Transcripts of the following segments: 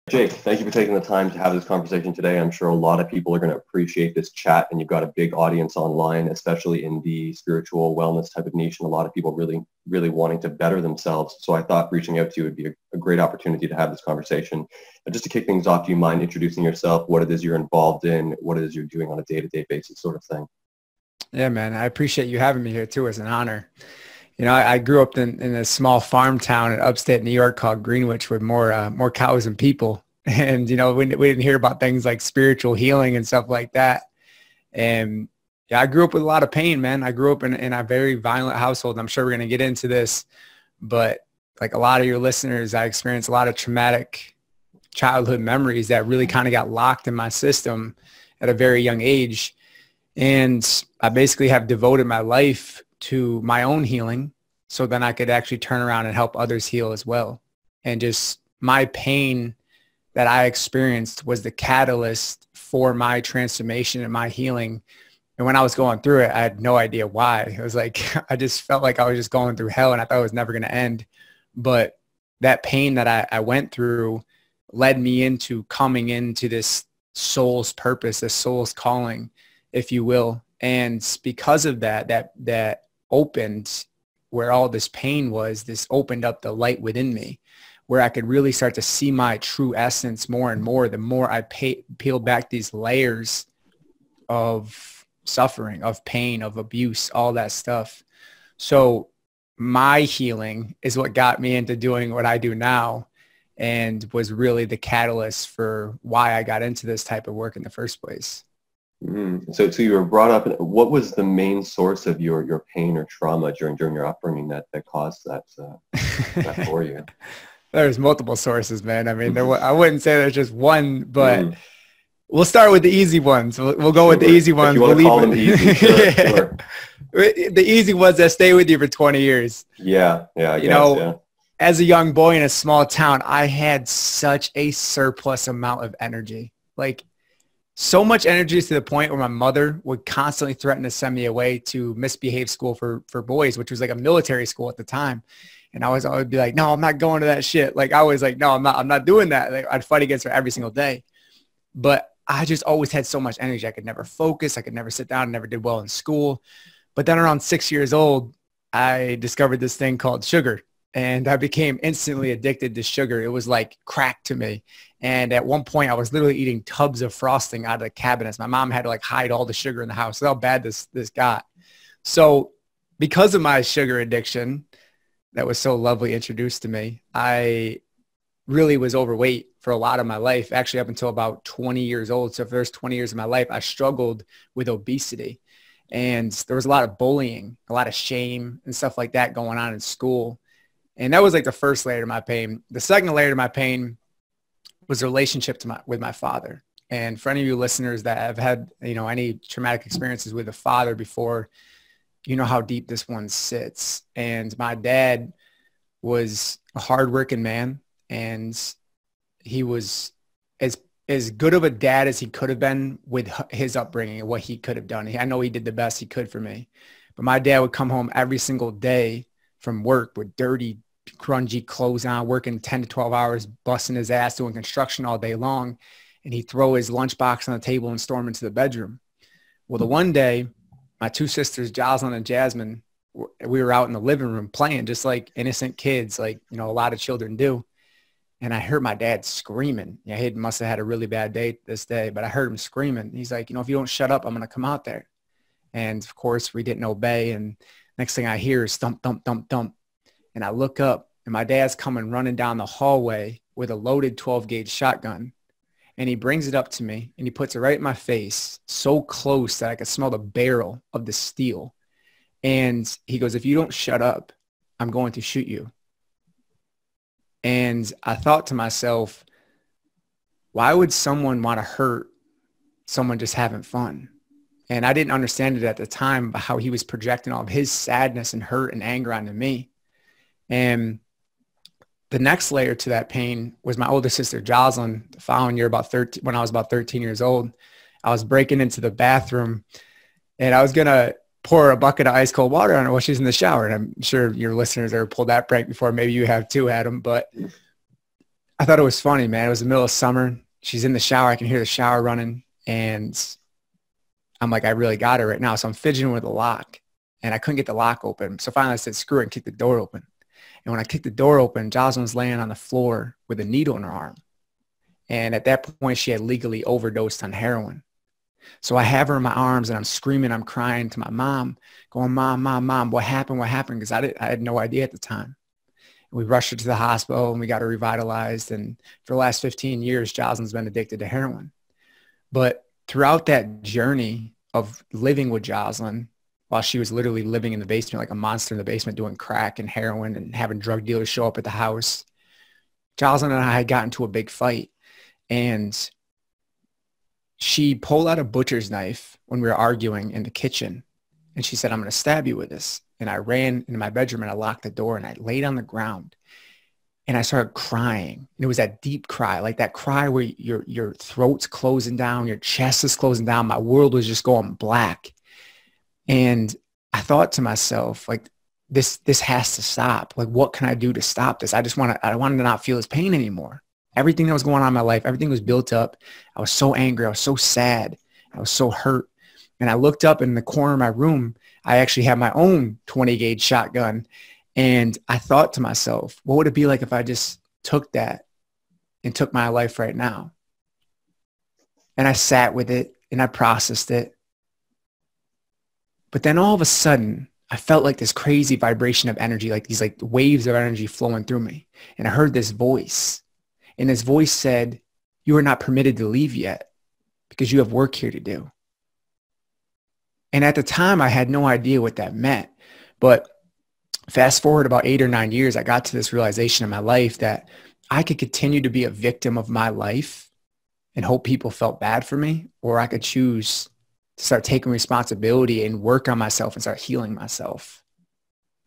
Jake, thank you for taking the time to have this conversation today. I'm sure a lot of people are going to appreciate this chat, and you've got a big audience online, especially in the spiritual wellness type of niche, and a lot of people really wanting to better themselves. So I thought reaching out to you would be a great opportunity to have this conversation. And just to kick things off, do you mind introducing yourself, what it is you're involved in, what it is you're doing on a day-to-day basis sort of thing? Yeah, man, I appreciate you having me here too. It's an honor. You know, I grew up in a small farm town in upstate New York called Greenwich with more cows than people. And, you know, we didn't hear about things like spiritual healing and stuff like that. And yeah, I grew up with a lot of pain, man. I grew up in a very violent household. I'm sure we're going to get into this, but like a lot of your listeners, I experienced a lot of traumatic childhood memories that really kind of got locked in my system at a very young age. And I basically have devoted my life to my own healing so then I could actually turn around and help others heal as well. And just my pain that I experienced was the catalyst for my transformation and my healing. And when I was going through it, I had no idea why. It was like, I just felt like I was just going through hell and I thought it was never going to end. But that pain that I went through led me into coming into this soul's purpose, this soul's calling, if you will. And because of that opened where all this pain was, this opened up the light within me where I could really start to see my true essence more and more, the more I peel back these layers of suffering, of pain, of abuse, all that stuff. So my healing is what got me into doing what I do now and was really the catalyst for why I got into this type of work in the first place. Mm-hmm. So you were brought up, what was the main source of your pain or trauma during your upbringing that caused that for you? There's multiple sources, man. I mean, I wouldn't say there's just one, but we'll start with the easy ones. We'll go with the easy ones. If you want to call them easy, sure. The easy ones that stay with you for 20 years. Yeah, I guess. As a young boy in a small town, I had such a surplus amount of energy. Like, so much energy to the point where my mother would constantly threaten to send me away to misbehave school for boys, which was like a military school at the time. And I would be like, no, I'm not going to that shit. Like I was like, no, I'm not doing that. Like, I'd fight against her every single day. But I just always had so much energy. I could never focus. I could never sit down. Never did well in school. But then around 6 years old, I discovered this thing called sugar. And I became instantly addicted to sugar. It was like crack to me. And at one point, I was literally eating tubs of frosting out of the cabinets. My mom had to like hide all the sugar in the house. That's how bad this got. So because of my sugar addiction that was so lovely introduced to me, I really was overweight for a lot of my life, actually up until about 20 years old. So for the first 20 years of my life, I struggled with obesity. And there was a lot of bullying, a lot of shame and stuff like that going on in school. And that was like the first layer to my pain. The second layer to my pain was the relationship with my father. And for any of you listeners that have had, any traumatic experiences with a father before, you know how deep this one sits. And my dad was a hardworking man, and he was as good of a dad as he could have been with his upbringing and what he could have done. I know he did the best he could for me, but my dad would come home every single day from work with dirty, grungy clothes on, working 10 to 12 hours, busting his ass, doing construction all day long. And he'd throw his lunchbox on the table and storm into the bedroom. Well, the one day, my two sisters, Joselyn and Jasmine, we were out in the living room playing just like innocent kids, like, a lot of children do. And I heard my dad screaming. Yeah, he must have had a really bad day this day, but I heard him screaming. He's like, if you don't shut up, I'm going to come out there. And of course, we didn't obey. And next thing I hear is thump, thump, thump, thump. And I look up, and my dad's coming running down the hallway with a loaded 12-gauge shotgun. And he brings it up to me, and he puts it right in my face, so close that I could smell the barrel of the steel. And he goes, if you don't shut up, I'm going to shoot you. And I thought to myself, why would someone want to hurt someone just having fun? And I didn't understand it at the time, but how he was projecting all of his sadness and hurt and anger onto me. And the next layer to that pain was my older sister, Joselyn, the following year, when I was about 13 years old. I was breaking into the bathroom, and I was going to pour a bucket of ice cold water on her while she's in the shower. And I'm sure your listeners ever pulled that prank before. Maybe you have too, Adam. But I thought it was funny, man. It was the middle of summer. She's in the shower. I can hear the shower running. And I'm like, I really got her right now. So I'm fidgeting with the lock. And I couldn't get the lock open. So finally I said, screw it, and kicked the door open. And when I kicked the door open, Joselyn was laying on the floor with a needle in her arm. And at that point, she had legally overdosed on heroin. So I have her in my arms and I'm screaming, I'm crying to my mom, going, Mom, Mom, Mom, what happened? What happened? Because I had no idea at the time. We rushed her to the hospital and we got her revitalized. And for the last 15 years, Joselyn's been addicted to heroin. But throughout that journey of living with Joselyn, while she was literally living in the basement like a monster in the basement, doing crack and heroin and having drug dealers show up at the house, Joselyn and I had gotten into a big fight. And she pulled out a butcher's knife when we were arguing in the kitchen. And she said, I'm going to stab you with this. And I ran into my bedroom and I locked the door and I laid on the ground and I started crying. And it was that deep cry, like that cry where your throat's closing down, your chest is closing down. My world was just going black. And I thought to myself, like, this has to stop. Like, what can I do to stop this? I wanted to not feel this pain anymore. Everything that was going on in my life, everything was built up. I was so angry. I was so sad. I was so hurt. And I looked up in the corner of my room. I actually had my own 20 gauge shotgun. And I thought to myself, what would it be like if I just took that and took my life right now? And I sat with it and I processed it. But then all of a sudden, I felt like this crazy vibration of energy, like these like waves of energy flowing through me. And I heard this voice. And this voice said, you are not permitted to leave yet because you have work here to do. And at the time, I had no idea what that meant. But fast forward about 8 or 9 years, I got to this realization in my life that I could continue to be a victim of my life and hope people felt bad for me, or I could choose to start taking responsibility and work on myself and start healing myself.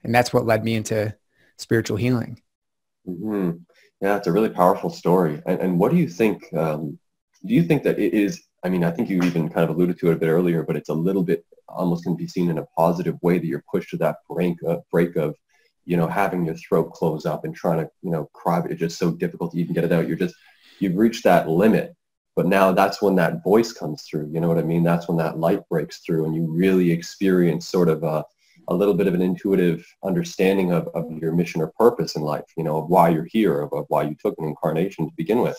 And that's what led me into spiritual healing. Mm-hmm. Yeah, it's a really powerful story. And what do you think? Do you think that it is, I mean, I think you even kind of alluded to it a bit earlier, but it's a little bit almost can be seen in a positive way that you're pushed to that break of, you know, having your throat close up and trying to, you know, cry, but it's just so difficult to even get it out. You've reached that limit. But now that's when that voice comes through. You know what I mean? That's when that light breaks through and you really experience sort of a little bit of an intuitive understanding of your mission or purpose in life, you know, of why you're here, of why you took an incarnation to begin with.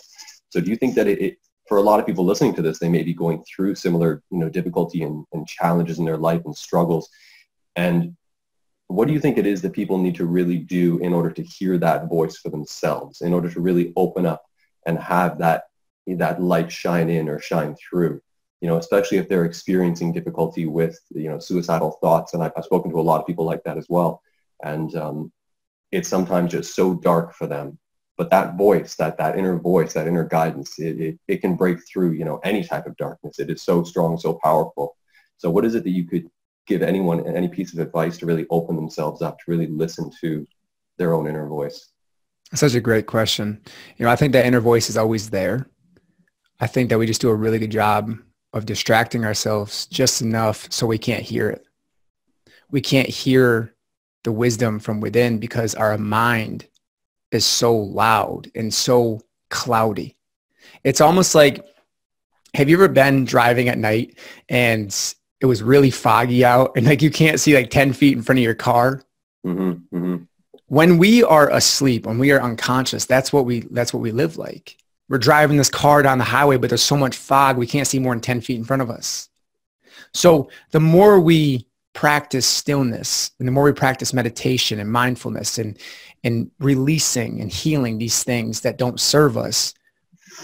So do you think that it for a lot of people listening to this, they may be going through similar, you know, difficulty and challenges in their life and struggles? And what do you think it is that people need to really do in order to hear that voice for themselves, in order to really open up and have that light shine in or shine through, you know, especially if they're experiencing difficulty with, you know, suicidal thoughts. And I've spoken to a lot of people like that as well. And it's sometimes just so dark for them. But that voice, that inner voice, that inner guidance, it can break through, you know, any type of darkness. It is so strong, so powerful. So what is it that you could give anyone, any piece of advice to really open themselves up, to really listen to their own inner voice? Such a great question. You know, I think that inner voice is always there. I think that we just do a really good job of distracting ourselves just enough so we can't hear it. We can't hear the wisdom from within because our mind is so loud and so cloudy. It's almost like, have you ever been driving at night and it was really foggy out and like you can't see like 10 feet in front of your car? Mm-hmm, mm-hmm. When we are asleep, when we are unconscious, that's what we live like. We're driving this car down the highway, but there's so much fog, we can't see more than 10 feet in front of us. So the more we practice stillness, and the more we practice meditation and mindfulness and releasing and healing these things that don't serve us,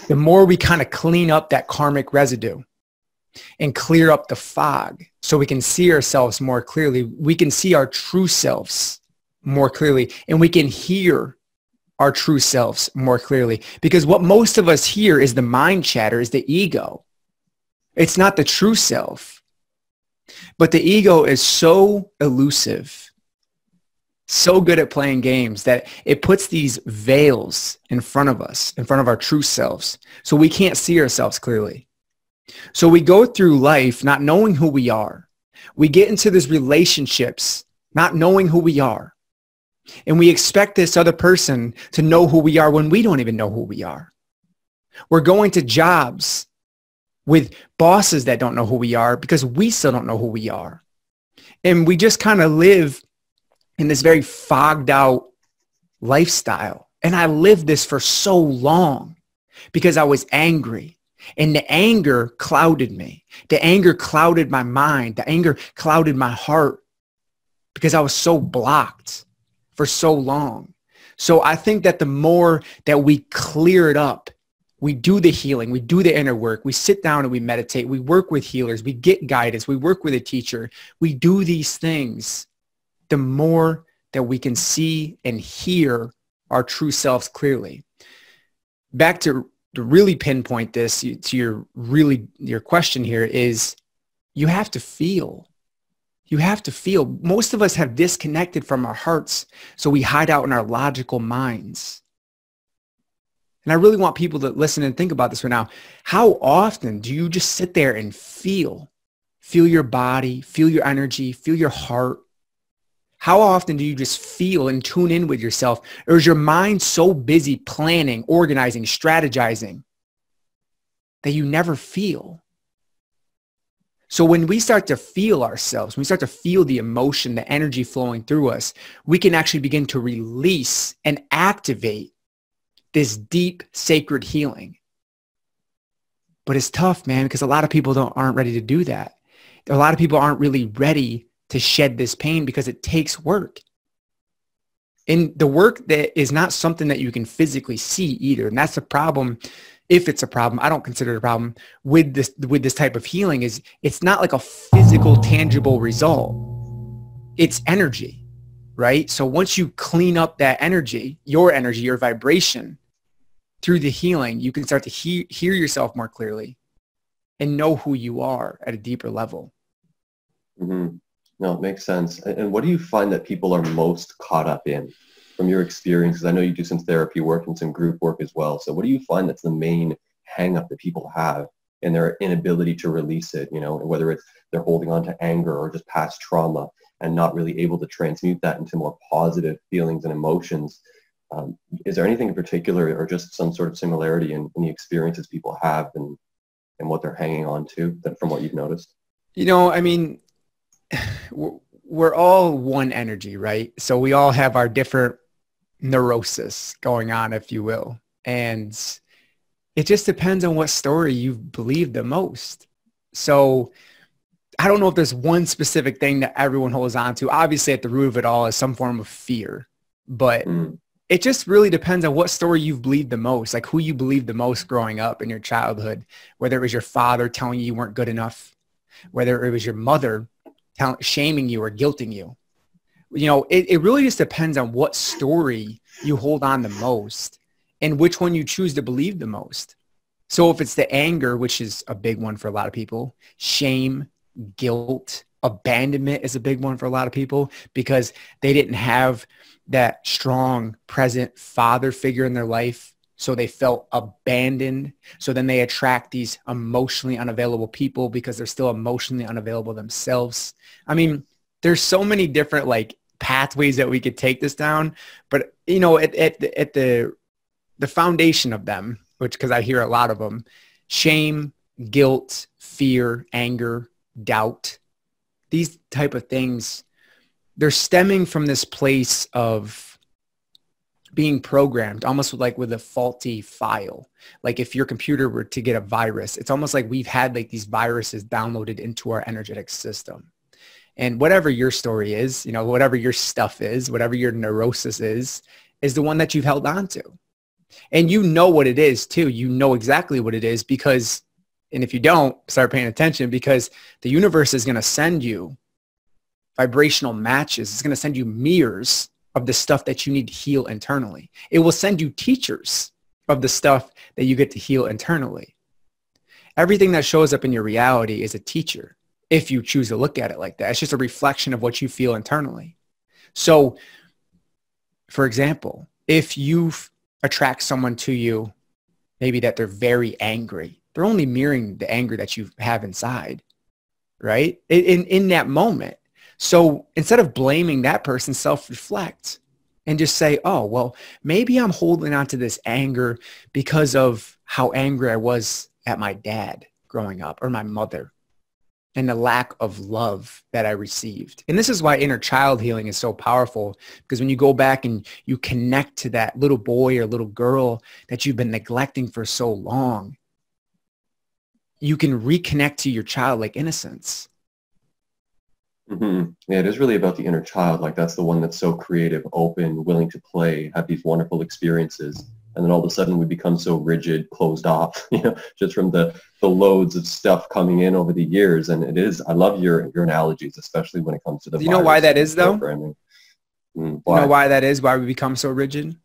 the more we kind of clean up that karmic residue and clear up the fog so we can see ourselves more clearly. We can see our true selves more clearly, and we can hear our true selves more clearly, because what most of us hear is the mind chatter, is the ego. It's not the true self. But the ego is so elusive, so good at playing games, that it puts these veils in front of us, in front of our true selves, so we can't see ourselves clearly. So we go through life not knowing who we are. We get into these relationships not knowing who we are. And we expect this other person to know who we are when we don't even know who we are. We're going to jobs with bosses that don't know who we are because we still don't know who we are. And we just kind of live in this very fogged out lifestyle. And I lived this for so long because I was angry. And the anger clouded me. The anger clouded my mind. The anger clouded my heart because I was so blocked for so long. So I think that the more that we clear it up, we do the healing, we do the inner work, we sit down and we meditate, we work with healers, we get guidance, we work with a teacher, we do these things, the more that we can see and hear our true selves clearly. Back to really pinpoint this to your question here is you have to feel. You have to feel. Most of us have disconnected from our hearts, so we hide out in our logical minds. And I really want people to listen and think about this right now. How often do you just sit there and feel your body, feel your energy, feel your heart? How often do you just feel and tune in with yourself? Or is your mind so busy planning, organizing, strategizing that you never feel? So when we start to feel ourselves, when we start to feel the emotion, the energy flowing through us, we can actually begin to release and activate this deep, sacred healing. But it's tough, man, because a lot of people aren't ready to do that. A lot of people aren't really ready to shed this pain because it takes work. And the work that is not something that you can physically see either. And that's a problem. If it's a problem, I don't consider it a problem with this type of healing, is it's not like a physical, tangible result. It's energy, right? So once you clean up that energy, your vibration through the healing, you can start to hear yourself more clearly and know who you are at a deeper level. Mm-hmm. No, it makes sense. And what do you find that people are most caught up in from your experiences? I know you do some therapy work and some group work as well. So what do you find that's the main hang up that people have in their inability to release it, you know, whether it's they're holding on to anger or just past trauma and not really able to transmute that into more positive feelings and emotions? Is there anything in particular or just some sort of similarity in the experiences people have and what they're hanging on to from what you've noticed? You know, I mean, we're all one energy, right? So we all have our different neurosis going on, if you will. And it just depends on what story you believe the most. So I don't know if there's one specific thing that everyone holds on to. Obviously, at the root of it all is some form of fear. But it just really depends on what story you've believed the most, like who you believed the most growing up in your childhood, whether it was your father telling you weren't good enough, whether it was your mother shaming you or guilting you. You know, it really just depends on what story you hold on the most and which one you choose to believe the most. So if it's the anger, which is a big one for a lot of people, shame, guilt, abandonment is a big one for a lot of people because they didn't have that strong, present father figure in their life. So they felt abandoned. So then they attract these emotionally unavailable people because they're still emotionally unavailable themselves. I mean, there's so many different like pathways that we could take this down. But, you know, at the foundation of them, which because I hear a lot of them, shame, guilt, fear, anger, doubt, these type of things, they're stemming from this place of being programmed almost like with a faulty file. Like if your computer were to get a virus, it's almost like we've had like these viruses downloaded into our energetic system. And whatever your story is, you know, whatever your stuff is, whatever your neurosis is the one that you've held on to. And you know what it is too. You know exactly what it is because, and if you don't, start paying attention because the universe is going to send you vibrational matches. It's going to send you mirrors of the stuff that you need to heal internally. It will send you teachers of the stuff that you get to heal internally. Everything that shows up in your reality is a teacher if you choose to look at it like that. It's just a reflection of what you feel internally. So, for example, if you attract someone to you, maybe that they're very angry, they're only mirroring the anger that you have inside, right? In that moment. So instead of blaming that person, self-reflect and just say, oh, well, maybe I'm holding on to this anger because of how angry I was at my dad growing up or my mother and the lack of love that I received. And this is why inner child healing is so powerful, because when you go back and you connect to that little boy or little girl that you've been neglecting for so long, you can reconnect to your childlike innocence. Mm-hmm. Yeah, it is really about the inner child. Like that's the one that's so creative, open, willing to play, have these wonderful experiences. And then all of a sudden we become so rigid, closed off, just from the loads of stuff coming in over the years. And it is, I love your analogies, especially when it comes to the. Do you know why that is though? Why? You know why that is? Why we become so rigid?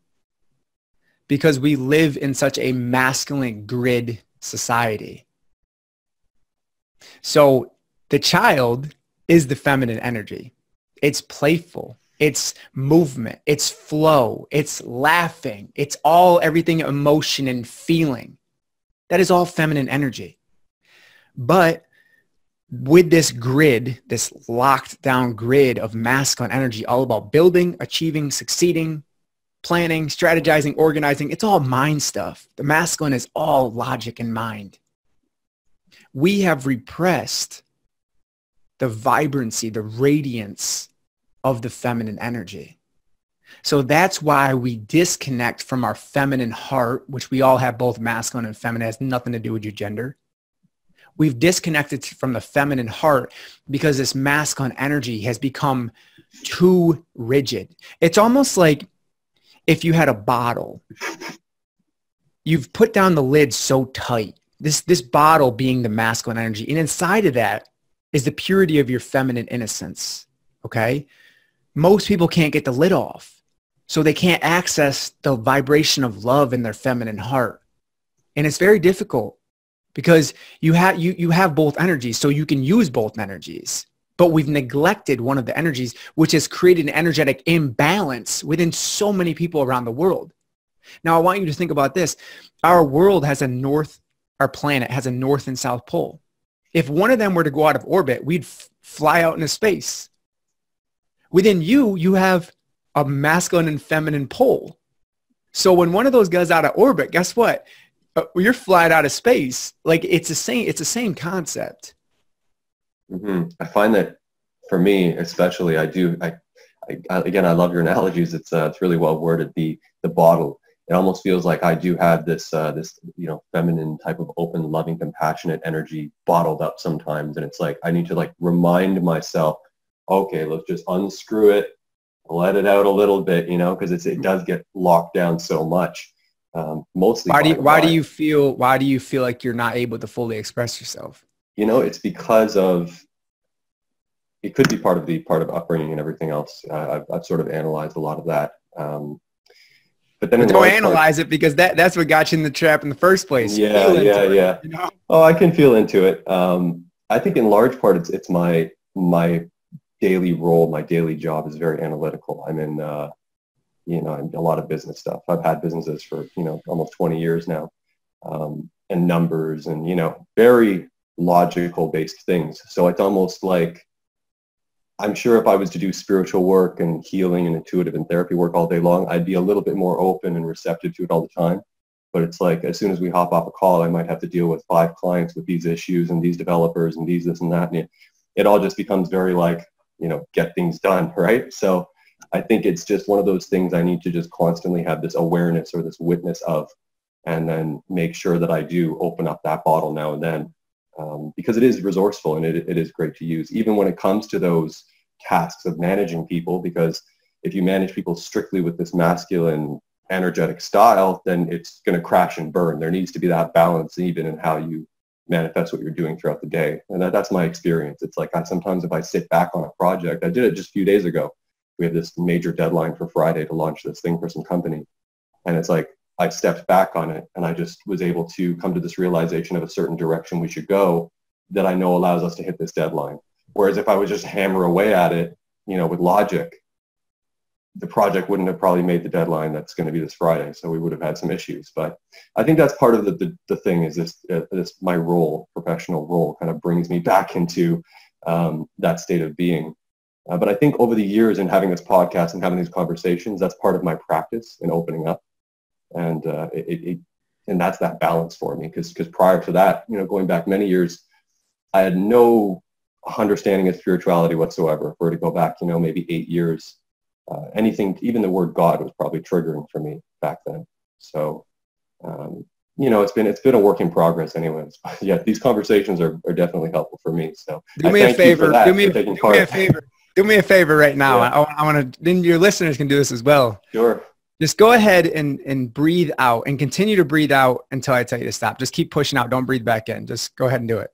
Because we live in such a masculine grid society. So the child is the feminine energy. It's playful. It's movement. It's flow. It's laughing. It's all everything emotion and feeling. That is all feminine energy. But with this grid, this locked down grid of masculine energy, all about building, achieving, succeeding, planning, strategizing, organizing, it's all mind stuff. The masculine is all logic and mind. We have repressed the vibrancy, the radiance of the feminine energy. So that's why we disconnect from our feminine heart, which we all have both masculine and feminine. It has nothing to do with your gender. We've disconnected from the feminine heart because this masculine energy has become too rigid. It's almost like if you had a bottle, you've put down the lid so tight, this bottle being the masculine energy. And inside of that is the purity of your feminine innocence. Okay. Most people can't get the lid off. So they can't access the vibration of love in their feminine heart. And it's very difficult because you have both energies, so you can use both energies. But we've neglected one of the energies, which has created an energetic imbalance within so many people around the world. Now, I want you to think about this. Our world has our planet has a north and south pole. If one of them were to go out of orbit, we'd fly out into space. Within you have a masculine and feminine pole. So when one of those goes out of orbit, guess what? You're flying out of space. Like it's the same concept. Mm-hmm. I find that for me, especially, again, I love your analogies. It's really well worded. The bottle, it almost feels like I do have this feminine type of open, loving, compassionate energy bottled up sometimes. And it's like, I need to remind myself, okay, let's just unscrew it, let it out a little bit, because it does get locked down so much. Mostly. Why do you feel like you're not able to fully express yourself? It's because it could be part of upbringing and everything else. I've sort of analyzed a lot of that. But then don't analyze it, because that's what got you in the trap in the first place. Yeah. Oh, I can feel into it. I think in large part it's my daily role, my daily job is very analytical. I'm in, a lot of business stuff. I've had businesses for, almost 20 years now, and numbers and, very logical based things. So it's almost like, I'm sure if I was to do spiritual work and healing and intuitive and therapy work all day long, I'd be a little bit more open and receptive to it all the time. But it's like, as soon as we hop off a call, I might have to deal with 5 clients with these issues and these developers and this and that. And it all just becomes very get things done, right? So I think it's just one of those things I need to just constantly have this awareness or this witness of, and then make sure that I do open up that bottle now and then, because it is resourceful and it is great to use, even when it comes to those tasks of managing people, because if you manage people strictly with this masculine energetic style, then it's going to crash and burn. There needs to be that balance even in how you manifest what you're doing throughout the day. And that's my experience. It's like sometimes if I sit back on a project, I did it just a few days ago. We have this major deadline for Friday to launch this thing for some company. And it's like, I stepped back on it and I just was able to come to this realization of a certain direction we should go that I know allows us to hit this deadline. Whereas if I would just hammer away at it, with logic, the project wouldn't have probably made the deadline that's going to be this Friday. So we would have had some issues. But I think that's part of the thing is this my role, professional role, kind of brings me back into that state of being. But I think over the years in having this podcast and having these conversations, that's part of my practice in opening up. And and that's that balance for me. Because prior to that, you know, going back many years, I had no understanding of spirituality whatsoever. If we were to go back, you know, maybe 8 years, anything, even the word God was probably triggering for me back then. So, you know, it's been a work in progress anyways. Yeah, these conversations are definitely helpful for me. So do me a favor. Do me a favor. Do me a favor right now. Yeah. I want to, then your listeners can do this as well. Sure. Just go ahead and breathe out and continue to breathe out until I tell you to stop. Just keep pushing out. Don't breathe back in. Just go ahead and do it.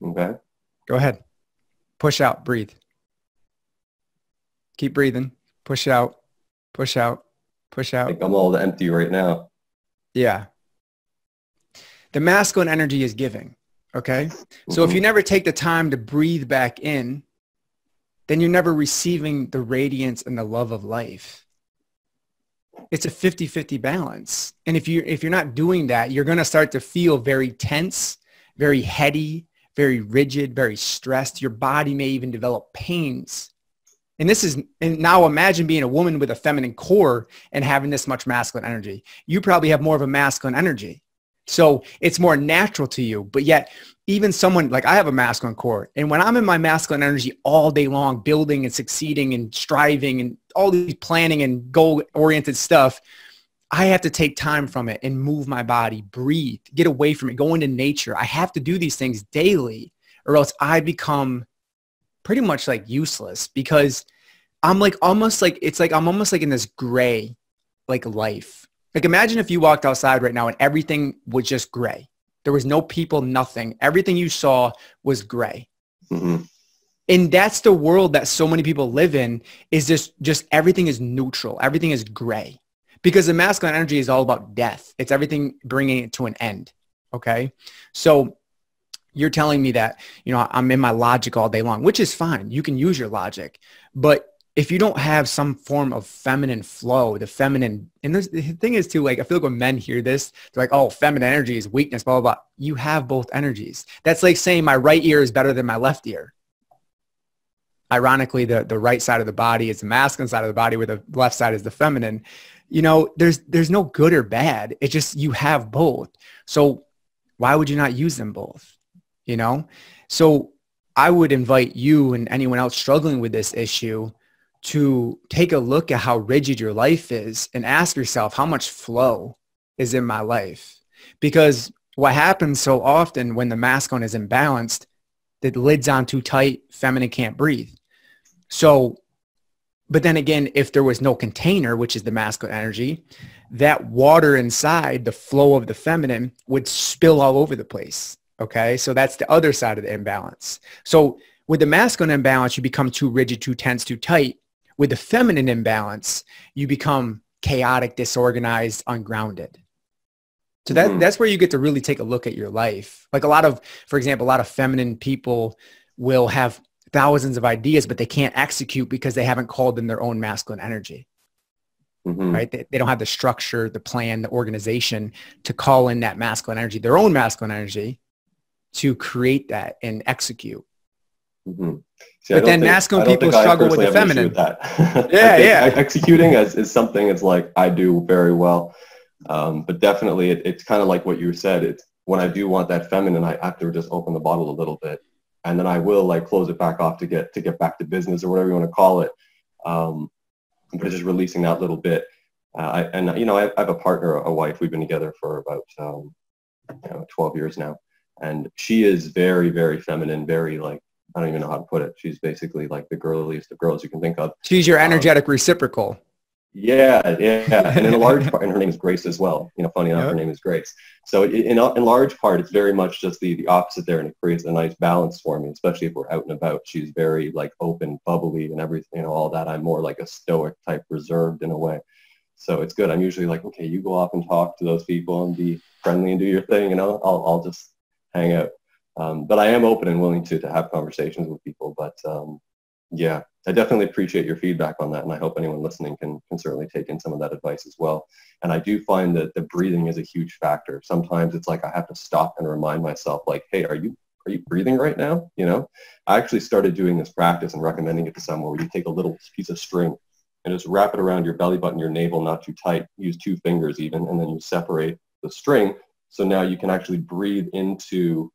Okay. Go ahead. Push out. Breathe. Keep breathing. Push out. Push out. Push out. I think I'm all empty right now. Yeah. The masculine energy is giving. Okay. So if you never take the time to breathe back in, then you're never receiving the radiance and the love of life. It's a 50-50 balance. And if you're not doing that, you're going to start to feel very tense, very heady, very rigid, very stressed. Your body may even develop pains. And now imagine being a woman with a feminine core and having this much masculine energy. You probably have more of a masculine energy. So it's more natural to you, but yet even someone like I have a masculine core, and when I'm in my masculine energy all day long, building and succeeding and striving and all these planning and goal-oriented stuff, I have to take time from it and move my body, breathe, get away from it, go into nature. I have to do these things daily or else I become pretty much like useless because I'm like almost like, it's like I'm almost like in this gray like life. Like imagine if you walked outside right now and everything was just gray. There was no people, nothing. Everything you saw was gray. Mm-hmm. And that's the world that so many people live in, is just everything is neutral. Everything is gray because the masculine energy is all about death. It's everything bringing it to an end. Okay. So you're telling me that, you know, I'm in my logic all day long, which is fine. You can use your logic, but if you don't have some form of feminine flow, the feminine, and the thing is too, like, I feel like when men hear this, they're like, oh, feminine energy is weakness, blah, blah, blah. You have both energies. That's like saying my right ear is better than my left ear. Ironically, the right side of the body is the masculine side of the body where the left side is the feminine. You know, there's no good or bad. It's just, you have both. So why would you not use them both? You know? So I would invite you and anyone else struggling with this issue to take a look at how rigid your life is and ask yourself, how much flow is in my life? Because what happens so often when the masculine is imbalanced, the lid's on too tight, feminine can't breathe. So, but then again, if there was no container, which is the masculine energy, that water inside, the flow of the feminine would spill all over the place. Okay. So that's the other side of the imbalance. So with the masculine imbalance, you become too rigid, too tense, too tight. With the feminine imbalance, you become chaotic, disorganized, ungrounded. So that's where you get to really take a look at your life. Like for example, a lot of feminine people will have thousands of ideas, but they can't execute because they haven't called in their own masculine energy. Right? They don't have the structure, the plan, the organization to call in that masculine energy, their own masculine energy, to create that and execute. See, but then masculine people struggle with the feminine. With that. Yeah. Executing is something it's like I do very well. But definitely it's kind of like what you said. It's when I do want that feminine, I have to just open the bottle a little bit, and then I will like close it back off to get back to business or whatever you want to call it. But it's just releasing that little bit. I have a partner, a wife. We've been together for about 12 years now, and she is very, very feminine, very like, I don't even know how to put it. She's basically like the girliest of girls you can think of. She's your energetic reciprocal. Yeah. And in a large part, and her name is Grace as well. You know, funny enough, Her name is Grace. So in large part, it's very much just the opposite there, and it creates a nice balance for me, especially if we're out and about. She's very like open, bubbly, and everything, you know, all that. I'm more like a stoic type, reserved in a way. So it's good. I'm usually like, okay, you go off and talk to those people and be friendly and do your thing, and I'll just hang out. But I am open and willing to have conversations with people. But yeah, I definitely appreciate your feedback on that. And I hope anyone listening can certainly take in some of that advice as well. And I do find that the breathing is a huge factor. Sometimes it's like I have to stop and remind myself like, hey, are you are you breathing right now? You know, I actually started doing this practice and recommending it to someone where you take a little piece of string and just wrap it around your belly button, your navel, not too tight, use 2 fingers even, and then you separate the string. So now you can actually breathe through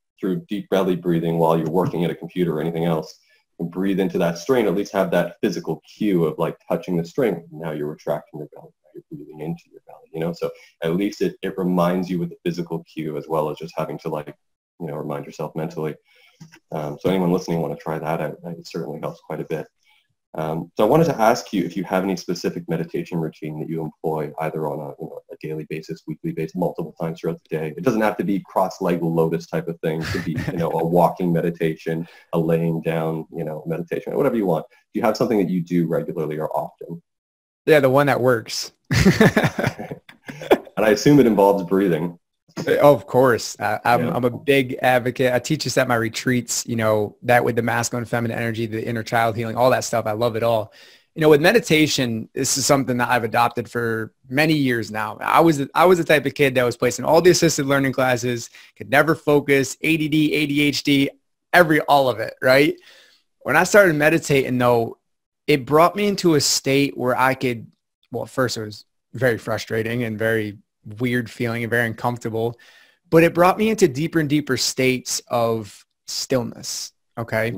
deep belly breathing while you're working at a computer or anything else, and breathe into that string, at least have that physical cue of like touching the string. Now you're retracting your belly, now you're breathing into your belly, you know? So at least it reminds you with the physical cue as well as just having to like, you know, remind yourself mentally. So anyone listening want to try that out, it certainly helps quite a bit. So I wanted to ask you if you have any specific meditation routine that you employ either on a daily basis, weekly basis, multiple times throughout the day. It doesn't have to be cross-legged lotus type of thing. It could be, you know, a walking meditation, a laying down, you know, meditation, whatever you want. Do you have something that you do regularly or often? Yeah, the one that works. And I assume it involves breathing. Oh, of course. I'm a big advocate. I teach this at my retreats, you know, that with the masculine and feminine energy, the inner child healing, all that stuff. I love it all. You know, with meditation, this is something that I've adopted for many years now. I was the type of kid that was placed in all the assisted learning classes, could never focus, ADD, ADHD, all of it, right? When I started meditating, though, it brought me into a state where I could, well, at first it was very frustrating and very weird feeling and very uncomfortable, but it brought me into deeper and deeper states of stillness. Okay.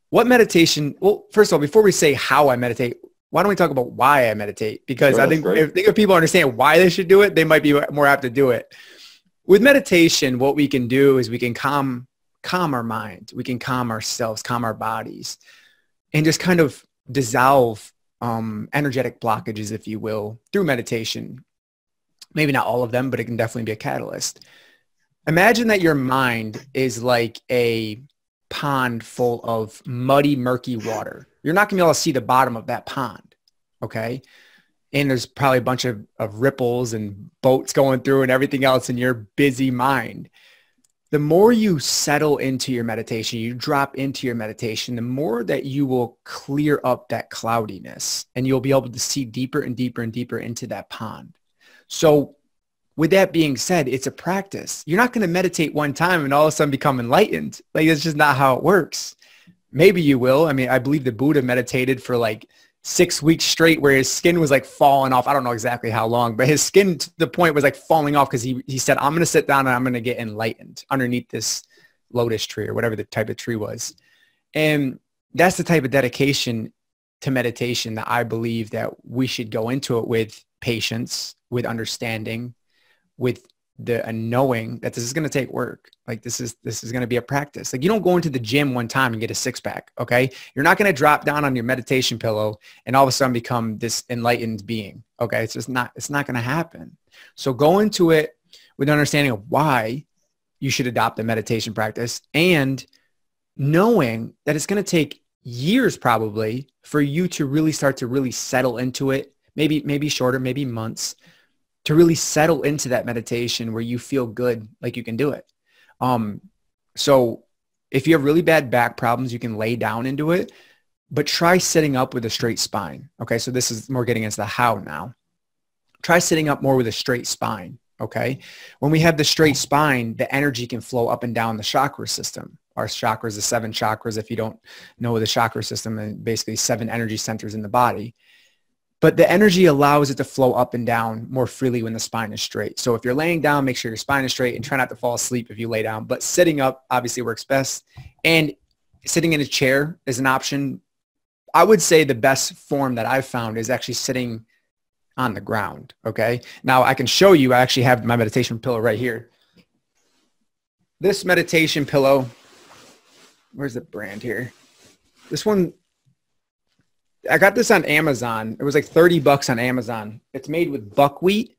What meditation? Well, first of all, before we say how I meditate, why don't we talk about why I meditate? Because I think if people understand why they should do it, they might be more apt to do it. With meditation, what we can do is we can calm our mind. We can calm ourselves, calm our bodies, and just kind of dissolve energetic blockages, if you will, through meditation. Maybe not all of them, but it can definitely be a catalyst. Imagine that your mind is like a pond full of muddy, murky water. You're not going to be able to see the bottom of that pond, okay? And there's probably a bunch of ripples and boats going through and everything else in your busy mind. The more you settle into your meditation, you drop into your meditation, the more that you will clear up that cloudiness and you'll be able to see deeper and deeper and deeper into that pond. So with that being said, it's a practice. You're not going to meditate one time and all of a sudden become enlightened. Like, that's just not how it works. Maybe you will. I mean, I believe the Buddha meditated for like 6 weeks straight where his skin was like falling off. I don't know exactly how long, but his skin to the point was like falling off because he said, I'm going to sit down and I'm going to get enlightened underneath this lotus tree or whatever the type of tree was. And that's the type of dedication to meditation that I believe that we should go into it with patience, with understanding, with the knowing that this is going to take work. Like this is going to be a practice. Like you don't go into the gym one time and get a 6-pack. Okay. You're not going to drop down on your meditation pillow and all of a sudden become this enlightened being. Okay. It's not going to happen. So go into it with an understanding of why you should adopt a meditation practice and knowing that it's going to take years probably for you to really start to really settle into it. Maybe shorter, maybe months, to really settle into that meditation where you feel good, like you can do it. So if you have really bad back problems, you can lay down into it, but try sitting up with a straight spine. Okay. So this is more getting into the how now. Try sitting up more with a straight spine. Okay. When we have the straight spine, the energy can flow up and down the chakra system. Our chakras, the 7 chakras, if you don't know the chakra system, and basically 7 energy centers in the body. But the energy allows it to flow up and down more freely when the spine is straight. So if you're laying down, make sure your spine is straight and try not to fall asleep if you lay down. But sitting up obviously works best. And sitting in a chair is an option. I would say the best form that I've found is actually sitting on the ground. Okay. Now I can show you, I actually have my meditation pillow right here. This meditation pillow, where's the brand here? This one, I got this on Amazon. It was like $30 on Amazon. It's made with buckwheat.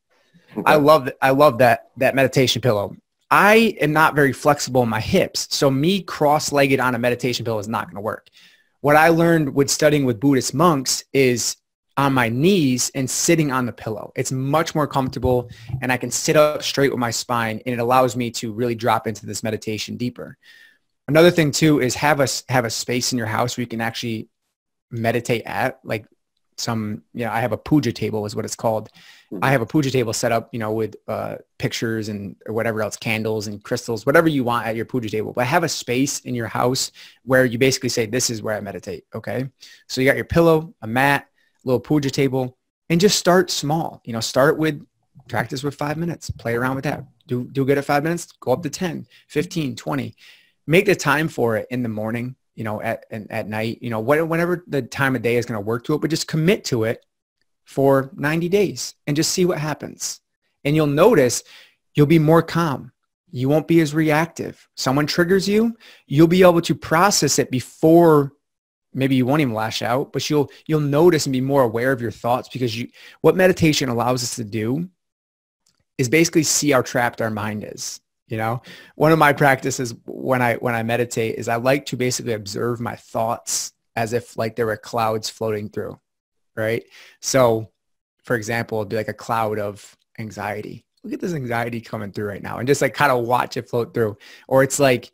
Okay. I love that meditation pillow. I am not very flexible in my hips. So me cross-legged on a meditation pillow is not going to work. What I learned with studying with Buddhist monks is on my knees and sitting on the pillow. It's much more comfortable and I can sit up straight with my spine and it allows me to really drop into this meditation deeper. Another thing too is have a space in your house where you can actually meditate at. Like I have a puja table is what it's called. I have a puja table set up, with pictures and or whatever else, candles and crystals, whatever you want at your puja table. But have a space in your house where you basically say, this is where I meditate. Okay. So you got your pillow, a mat, a little puja table, and just start small. Start with practice with 5 minutes, play around with that. Do good at 5 minutes, go up to 10, 15, 20. Make the time for it in the morning, at night, whenever the time of day is going to work to it, but just commit to it for 90 days and just see what happens. And you'll notice you'll be more calm. You won't be as reactive. Someone triggers you, you'll be able to process it before maybe you won't even lash out, but you'll notice and be more aware of your thoughts, because what meditation allows us to do is basically see how trapped our mind is. One of my practices when I meditate is I like to basically observe my thoughts as if like there were clouds floating through, right? So for example, it'd be like a cloud of anxiety. Look at this anxiety coming through right now, and just like kind of watch it float through. Or it's like,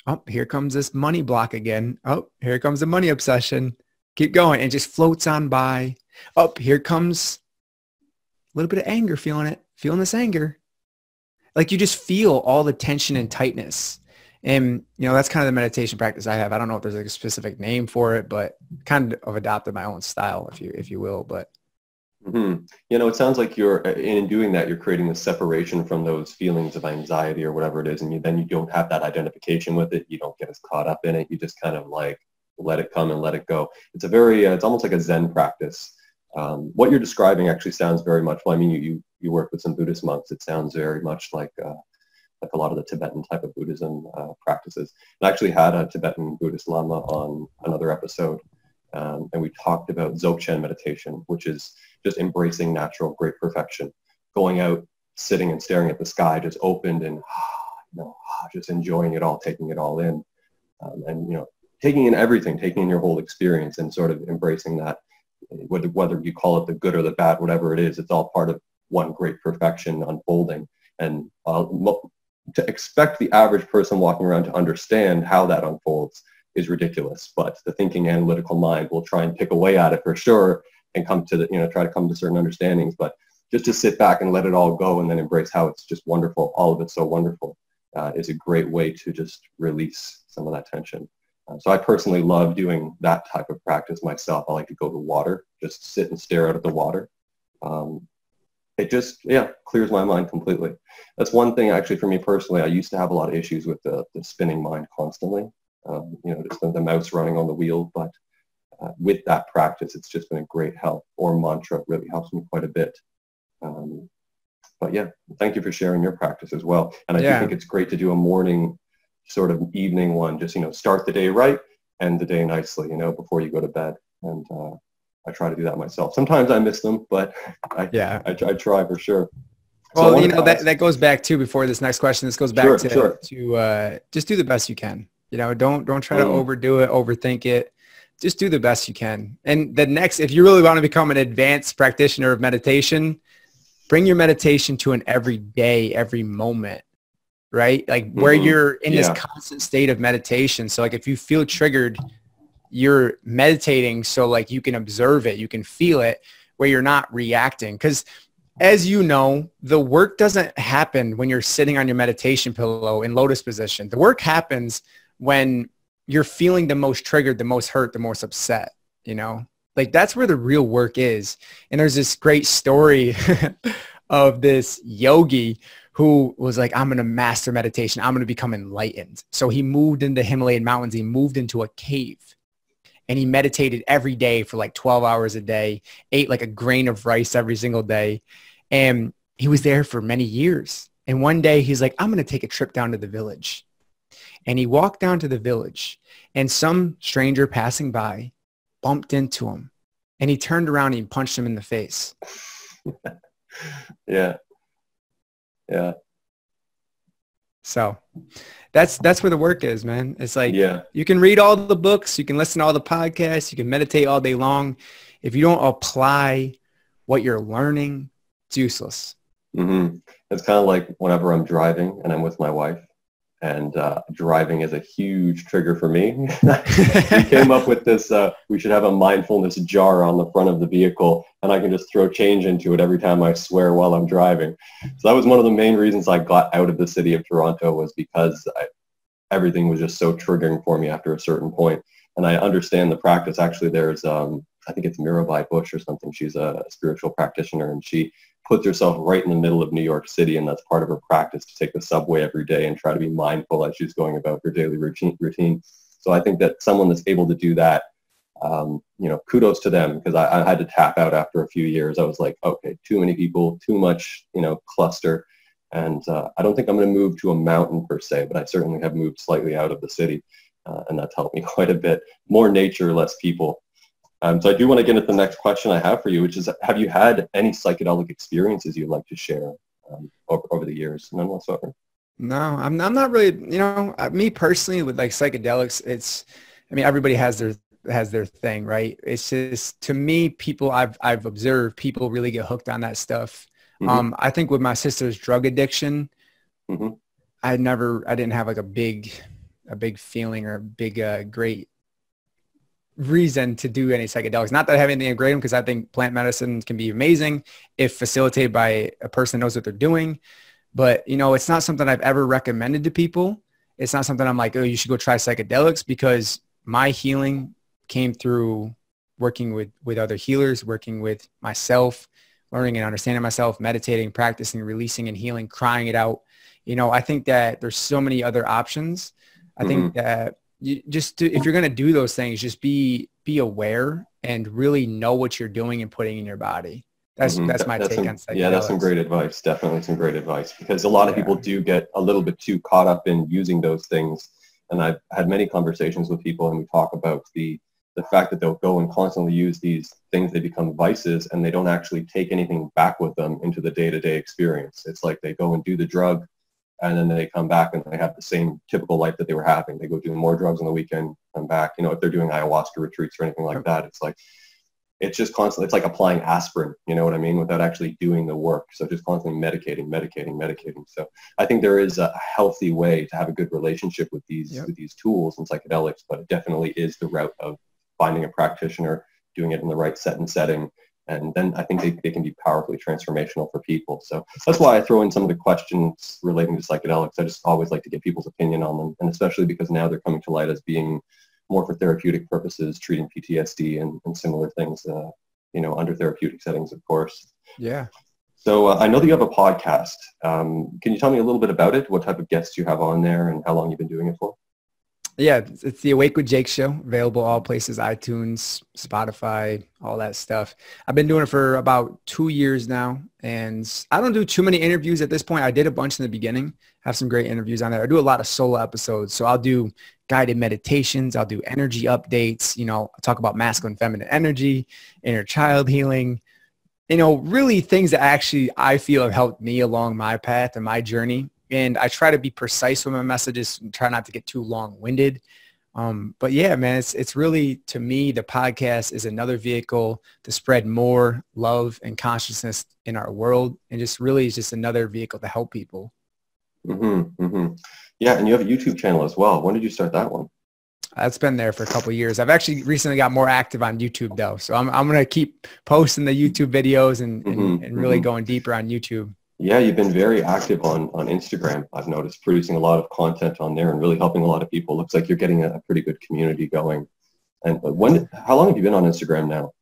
oh, here comes this money block again. Oh, here comes the money obsession. Keep going. And just floats on by. Oh, here comes a little bit of anger, feeling this anger. Like you just feel all the tension and tightness. And, that's kind of the meditation practice I have. I don't know if there's like a specific name for it, but kind of adopted my own style, if you will. But it sounds like in doing that, you're creating the separation from those feelings of anxiety or whatever it is. And then you don't have that identification with it. You don't get as caught up in it. You just kind of like let it come and let it go. It's it's almost like a Zen practice. What you're describing actually sounds very much, well, I mean, you work with some Buddhist monks. It sounds very much like a lot of the Tibetan type of Buddhism practices. I actually had a Tibetan Buddhist Lama on another episode, and we talked about Dzogchen meditation, which is just embracing natural great perfection, going out, sitting and staring at the sky, just opened and just enjoying it all, taking it all in, and taking in everything, taking in your whole experience, and sort of embracing that. Whether you call it the good or the bad, whatever it is, it's all part of one great perfection unfolding. And to expect the average person walking around to understand how that unfolds is ridiculous. But the thinking analytical mind will try and pick away at it for sure and come to try to come to certain understandings. But just to sit back and let it all go and then embrace how it's just wonderful, all of it's so wonderful, is a great way to just release some of that tension. So I personally love doing that type of practice myself. I like to go to water, just sit and stare out at the water. It just, clears my mind completely. That's one thing actually for me personally. I used to have a lot of issues with the spinning mind constantly, just the mouse running on the wheel. But with that practice, it's just been a great help. Or mantra really helps me quite a bit. But yeah, thank you for sharing your practice as well. And I do think it's great to do a morning sort of evening one, just, start the day right, end the day nicely, before you go to bed. And I try to do that myself. Sometimes I miss them, but I try for sure. Well, that goes back to, before this next question, this goes back to just do the best you can. Don't try to overdo it, overthink it. Just do the best you can. And if you really want to become an advanced practitioner of meditation, bring your meditation to an everyday, every moment. Right? Like where you're in this constant state of meditation. So like if you feel triggered, you're meditating. So like you can observe it, you can feel it, where you're not reacting. Because as you know, the work doesn't happen when you're sitting on your meditation pillow in lotus position. The work happens when you're feeling the most triggered, the most hurt, the most upset, like that's where the real work is. And there's this great story of this yogi who was like, I'm going to master meditation. I'm going to become enlightened. So he moved into the Himalayan mountains. He moved into a cave and he meditated every day for like 12 hours a day, ate like a grain of rice every single day. And he was there for many years. And one day he's like, I'm going to take a trip down to the village. And he walked down to the village and some stranger passing by bumped into him and he turned around and he punched him in the face. Yeah. So that's where the work is, man. It's like, you can read all the books, you can listen to all the podcasts, you can meditate all day long. If you don't apply what you're learning, it's useless. It's kind of like whenever I'm driving and I'm with my wife and driving is a huge trigger for me. We came up with this, we should have a mindfulness jar on the front of the vehicle, and I can just throw change into it every time I swear while I'm driving. So that was one of the main reasons I got out of the city of Toronto, was because everything was just so triggering for me after a certain point. And I understand the practice. Actually, there's, I think it's Mirabai Bush or something. She's a spiritual practitioner, and she puts herself right in the middle of New York City, and that's part of her practice, to take the subway every day and try to be mindful as she's going about her daily routine. So I think that someone that's able to do that, kudos to them, because I had to tap out after a few years. I was like, okay, too many people, too much, cluster. And I don't think I'm going to move to a mountain per se, but I certainly have moved slightly out of the city, and that's helped me quite a bit. More nature, less people. So I do want to get into the next question I have for you, which is, have you had any psychedelic experiences you'd like to share over the years? None whatsoever? No, I'm not really, me personally with like psychedelics, everybody has their thing, right? It's just, to me, people I've observed, people really get hooked on that stuff. Mm-hmm. I think with my sister's drug addiction, mm-hmm. I didn't have like a big feeling or a big, great reason to do any psychedelics. Not that I have anything against them, because I think plant medicine can be amazing if facilitated by a person that knows what they're doing. But, it's not something I've ever recommended to people. It's not something I'm like, oh, you should go try psychedelics, because my healing came through working with other healers, working with myself, learning and understanding myself, meditating, practicing, releasing and healing, crying it out. I think that there's so many other options. I think that if you're going to do those things, just be aware and really know what you're doing and putting in your body. That's my take on psychedelics. Yeah, that's some great advice. Definitely some great advice, because a lot of people do get a little bit too caught up in using those things. And I've had many conversations with people, and we talk about the fact that they'll go and constantly use these things, they become vices, and they don't actually take anything back with them into the day-to-day experience. It's like they go and do the drug, and then they come back and they have the same typical life that they were having. They go do more drugs on the weekend, come back. If they're doing ayahuasca retreats or anything like that, it's just constantly, it's like applying aspirin, you know what I mean, without actually doing the work. So just constantly medicating. So I think there is a healthy way to have a good relationship with these tools and psychedelics, but it definitely is the route of finding a practitioner, doing it in the right setting. And then I think they can be powerfully transformational for people. So that's why I throw in some of the questions relating to psychedelics. I just always like to get people's opinion on them. And especially because now they're coming to light as being more for therapeutic purposes, treating PTSD and similar things, under therapeutic settings, of course. Yeah. So I know that you have a podcast. Can you tell me a little bit about it? What type of guests you have on there and how long you've been doing it for? Yeah, it's the Awake with Jake show, available all places, iTunes, Spotify, all that stuff. I've been doing it for about 2 years now, and I don't do too many interviews at this point. I did a bunch in the beginning, have some great interviews on there. I do a lot of solo episodes, so I'll do guided meditations. I'll do energy updates. I'll talk about masculine, feminine energy, inner child healing, really things that actually I feel have helped me along my path and my journey. And I try to be precise with my messages and try not to get too long-winded. But yeah, man, it's really, to me, the podcast is another vehicle to spread more love and consciousness in our world. And just really is just another vehicle to help people. Mm-hmm, mm-hmm. Yeah, and you have a YouTube channel as well. When did you start that one? It's been there for a couple of years. I've actually recently got more active on YouTube, though. So I'm going to keep posting the YouTube videos and really going deeper on YouTube. Yeah, you've been very active on Instagram. I've noticed, producing a lot of content on there and really helping a lot of people. Looks like you're getting a pretty good community going. And how long have you been on Instagram now?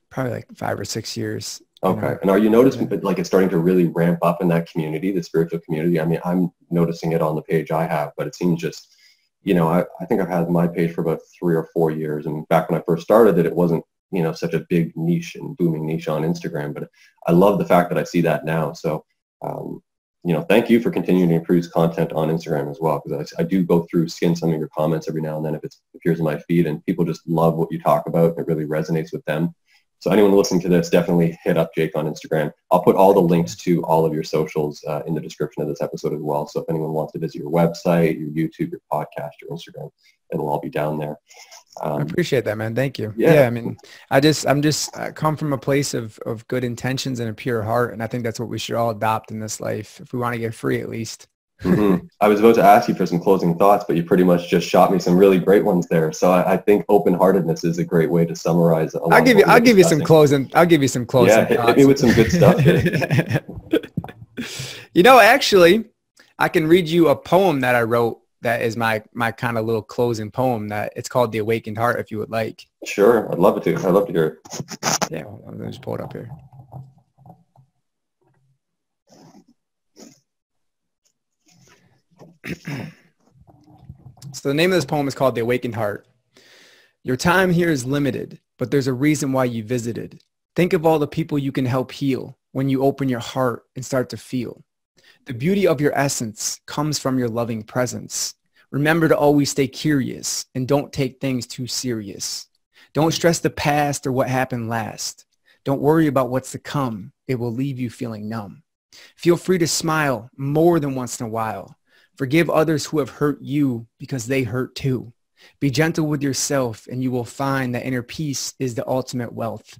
Probably like 5 or 6 years. Okay. And are you noticing like it's starting to really ramp up in that community, the spiritual community? I mean, I'm noticing it on the page I have, but it seems just, I think I've had my page for about 3 or 4 years. And back when I first started it wasn't, such a big niche and booming niche on Instagram. But I love the fact that I see that now. So, thank you for continuing to produce content on Instagram as well, because I do go through, skim some of your comments every now and then if it appears in my feed, and people just love what you talk about. It really resonates with them. So anyone listening to this, definitely hit up Jake on Instagram. I'll put all the links to all of your socials in the description of this episode as well. So if anyone wants to visit your website, your YouTube, your podcast, your Instagram, it'll all be down there. I appreciate that, man. Thank you. Yeah. I mean, I come from a place of good intentions and a pure heart. And I think that's what we should all adopt in this life, if we want to get free, at least. I was about to ask you for some closing thoughts, but you pretty much just shot me some really great ones there. So I think open-heartedness is a great way to summarize it. I'll give you some closing Yeah, hit me with some good stuff here. You know, actually, I can read you a poem that I wrote that is my kind of little closing poem. That it's called The Awakened Heart, if you would like. Sure, I'd love to hear it. Yeah, let me just pull it up here. So the name of this poem is called The Awakened Heart. Your time here is limited, but there's a reason why you visited. Think of all the people you can help heal when you open your heart and start to feel. The beauty of your essence comes from your loving presence. Remember to always stay curious and don't take things too serious. Don't stress the past or what happened last. Don't worry about what's to come. It will leave you feeling numb. Feel free to smile more than once in a while. Forgive others who have hurt you because they hurt too. Be gentle with yourself and you will find that inner peace is the ultimate wealth.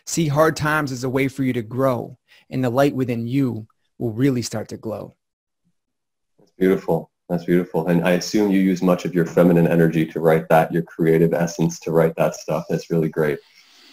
See hard times as a way for you to grow, and the light within you will really start to glow. That's beautiful. That's beautiful. And I assume you use much of your feminine energy to write that, your creative essence to write that stuff. That's really great.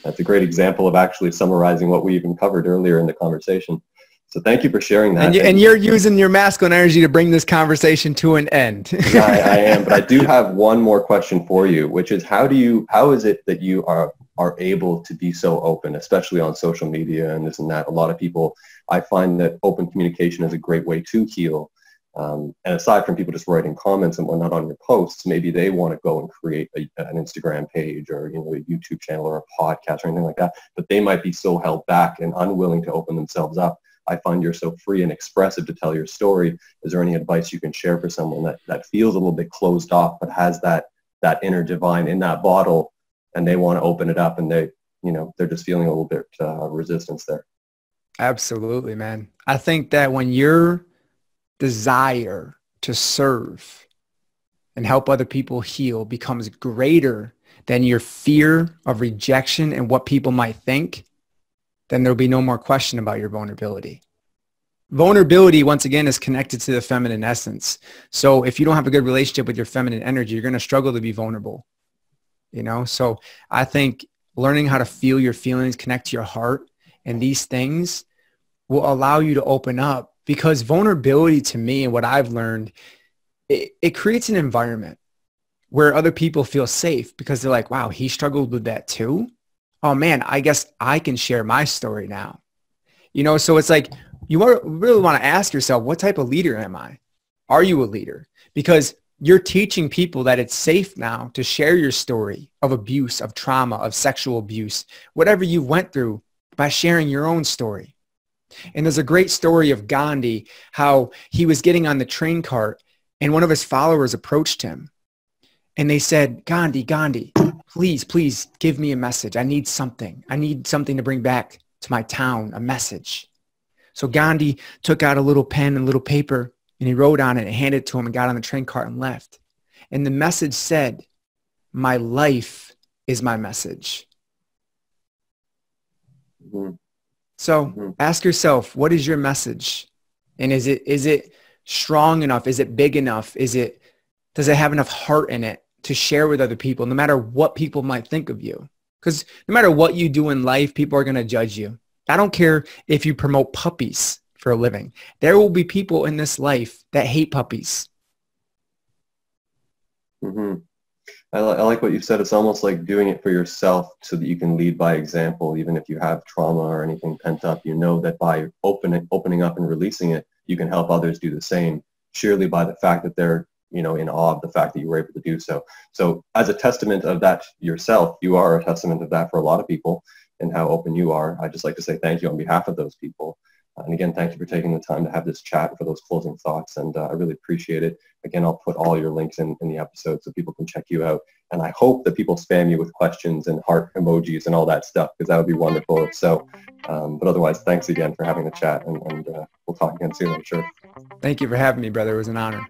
That's a great example of actually summarizing what we even covered earlier in the conversation. So thank you for sharing that. And you're using your masculine energy to bring this conversation to an end. Yeah, I am. But I do have one more question for you, which is how is it that you are able to be so open, especially on social media and this and that? A lot of people, I find that open communication is a great way to heal. And aside from people just writing comments and whatnot on your posts, maybe they want to go and create an Instagram page or, a YouTube channel or a podcast or anything like that, but they might be so held back and unwilling to open themselves up. I find you're so free and expressive to tell your story. Is there any advice you can share for someone that feels a little bit closed off, but has that inner divine in that bottle, and they want to open it up, and they're just feeling a little bit resistance there? Absolutely, man. I think that when your desire to serve and help other people heal becomes greater than your fear of rejection and what people might think, then there'll be no more question about your vulnerability. Vulnerability, once again, is connected to the feminine essence. So if you don't have a good relationship with your feminine energy, you're going to struggle to be vulnerable. So I think learning how to feel your feelings, connect to your heart, and these things will allow you to open up, because vulnerability, to me, and what I've learned, it creates an environment where other people feel safe, because they're like, wow, he struggled with that too. Oh man, I guess I can share my story now. So it's like, you really want to ask yourself, what type of leader am I? Are you a leader? Because you're teaching people that it's safe now to share your story of abuse, of trauma, of sexual abuse, whatever you went through, by sharing your own story. And there's a great story of Gandhi, how he was getting on the train cart and one of his followers approached him. And they said, Gandhi, please give me a message. I need something. I need something to bring back to my town, a message. So Gandhi took out a little pen and a little paper, and he wrote on it and handed it to him and got on the train cart and left. And the message said, my life is my message. Mm-hmm. So ask yourself, what is your message? And is it strong enough? Is it big enough? Does it have enough heart in it to share with other people, no matter what people might think of you? Because no matter what you do in life, people are going to judge you. I don't care if you promote puppies for a living. There will be people in this life that hate puppies. Mm-hmm. I like what you said. It's almost like doing it for yourself so that you can lead by example. Even if you have trauma or anything pent up, you know that by opening up and releasing it, you can help others do the same, surely by the fact that they're in awe of the fact that you were able to do so. So as a testament of that yourself, you are a testament of that for a lot of people, and how open you are. I'd just like to say thank you on behalf of those people. And again, thank you for taking the time to have this chat, for those closing thoughts. And I really appreciate it. Again, I'll put all your links in the episode so people can check you out. And I hope that people spam you with questions and heart emojis and all that stuff, because that would be wonderful. So, but otherwise, thanks again for having the chat. And we'll talk again soon, I'm sure. Thank you for having me, brother. It was an honor.